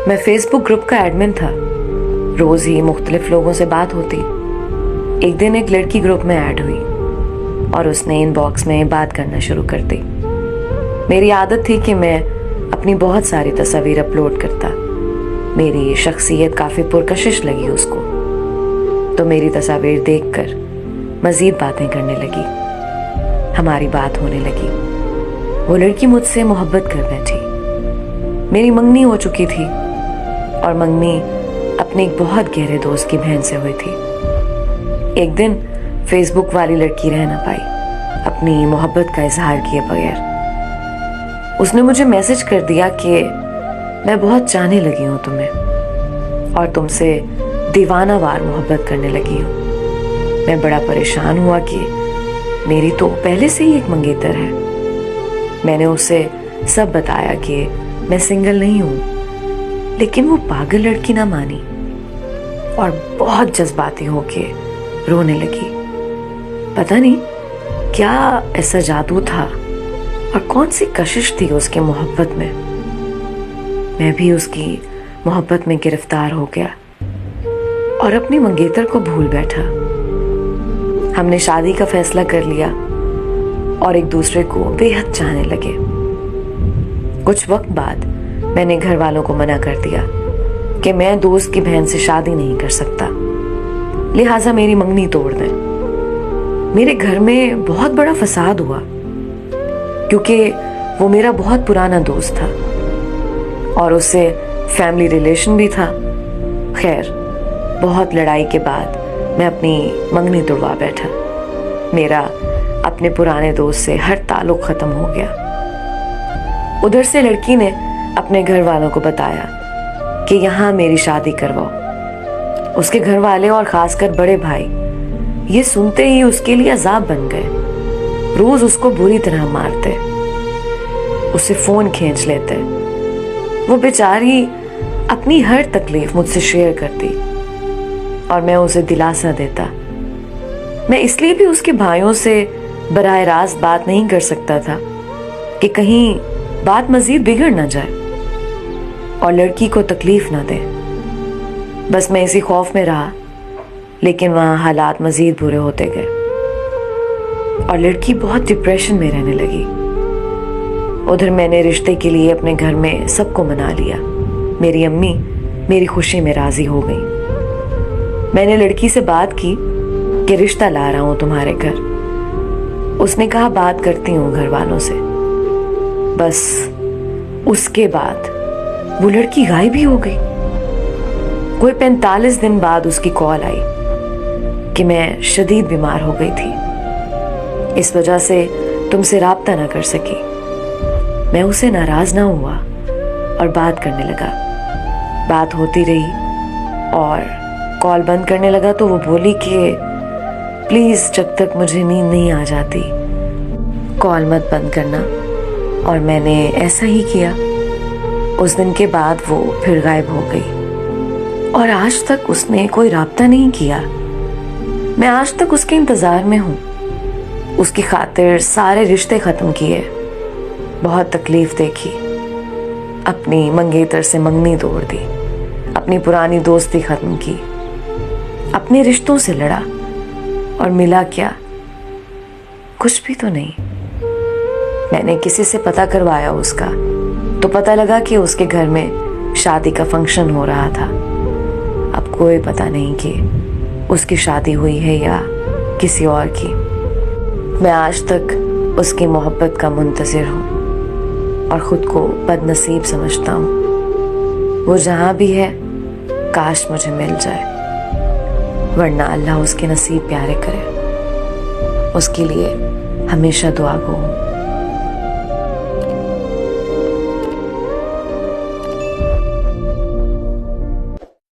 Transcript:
میں فیس بک گروپ کا ایڈمن تھا. روز ہی مختلف لوگوں سے بات ہوتی. ایک دن ایک لڑکی گروپ میں ایڈ ہوئی اور اس نے ان باکس میں بات کرنا شروع کر دی. میری عادت تھی کہ میں اپنی بہت ساری تصاویر اپلوڈ کرتا. میری شخصیت کافی پرکشش لگی اس کو، تو میری تصاویر دیکھ کر مزید باتیں کرنے لگی. ہماری بات ہونے لگی. وہ لڑکی مجھ سے محبت کر بیٹھی. میری منگنی ہو چکی تھی اور منگنی اپنے ایک بہت گہرے دوست کی بہن سے ہوئی تھی. ایک دن فیس بک والی لڑکی رہ نہ پائی اپنی محبت کا اظہار کیے بغیر. اس نے مجھے میسج کر دیا کہ میں بہت چاہنے لگی ہوں تمہیں اور تم سے دیوانہ وار محبت کرنے لگی ہوں. میں بڑا پریشان ہوا کہ میری تو پہلے سے ہی ایک منگیتر ہے. میں نے اسے سب بتایا کہ میں سنگل نہیں ہوں، لیکن وہ پاگل لڑکی نہ مانی اور بہت جذباتی ہو کے رونے لگی. پتہ نہیں کیا ایسا جادو تھا اور کون سی کشش تھی اس کے محبت میں. میں بھی اس کی محبت میں گرفتار ہو گیا اور اپنی منگیتر کو بھول بیٹھا. ہم نے شادی کا فیصلہ کر لیا اور ایک دوسرے کو بے حد چاہنے لگے. کچھ وقت بعد میں نے گھر والوں کو منع کر دیا کہ میں دوست کی بہن سے شادی نہیں کر سکتا، لہٰذا میری منگنی توڑ دیں. میرے گھر میں بہت بڑا فساد ہوا کیونکہ وہ میرا بہت پرانا دوست تھا اور اس سے فیملی ریلیشن بھی تھا. خیر، بہت لڑائی کے بعد میں اپنی منگنی توڑوا بیٹھا. میرا اپنے پرانے دوست سے ہر تعلق ختم ہو گیا. ادھر سے لڑکی نے اپنے گھر والوں کو بتایا کہ یہاں میری شادی کرواؤ. اس کے گھر والے اور خاص کر بڑے بھائی یہ سنتے ہی اس کے لیے عذاب بن گئے. روز اس کو بری طرح مارتے، اسے فون کھینچ لیتے. وہ بیچاری اپنی ہر تکلیف مجھ سے شیئر کرتی اور میں اسے دلاسا دیتا. میں اس لیے بھی اس کے بھائیوں سے براہ راست بات نہیں کر سکتا تھا کہ کہیں بات مزید بگڑ نہ جائے اور لڑکی کو تکلیف نہ دے. بس میں اسی خوف میں رہا، لیکن وہاں حالات مزید برے ہوتے گئے اور لڑکی بہت ڈپریشن میں رہنے لگی. ادھر میں نے رشتے کے لیے اپنے گھر میں سب کو منا لیا. میری امی میری خوشی میں راضی ہو گئی. میں نے لڑکی سے بات کی کہ رشتہ لا رہا ہوں تمہارے گھر. اس نے کہا بات کرتی ہوں گھر والوں سے. بس اس کے بعد وہ لڑکی غائب ہی ہو گئی. کوئی 45 دن بعد اس کی کال آئی کہ میں شدید بیمار ہو گئی تھی، اس وجہ سے تم سے رابطہ نہ کر سکی. میں اسے ناراض نہ ہوا اور بات کرنے لگا. بات ہوتی رہی اور کال بند کرنے لگا تو وہ بولی کہ پلیز جب تک مجھے نیند نہیں آ جاتی کال مت بند کرنا. اور میں نے ایسا ہی کیا. اس دن کے بعد وہ پھر غائب ہو گئی اور آج تک اس نے کوئی رابطہ نہیں کیا. میں آج تک اس کے انتظار میں ہوں. اس کی خاطر سارے رشتے ختم کیے، بہت تکلیف دیکھی، اپنی منگیتر سے منگنی توڑ دی، اپنی پرانی دوستی ختم کی، اپنے رشتوں سے لڑا اور ملا کیا؟ کچھ بھی تو نہیں. میں نے کسی سے پتہ کروایا اس کا تو پتہ لگا کہ اس کے گھر میں شادی کا فنکشن ہو رہا تھا. اب کوئی پتہ نہیں کہ اس کی شادی ہوئی ہے یا کسی اور کی. میں آج تک اس کی محبت کا منتظر ہوں اور خود کو بد نصیب سمجھتا ہوں. وہ جہاں بھی ہے کاش مجھے مل جائے، ورنہ اللہ اس کے نصیب پیارے کرے. اس کے لیے ہمیشہ دعا گو ہوں.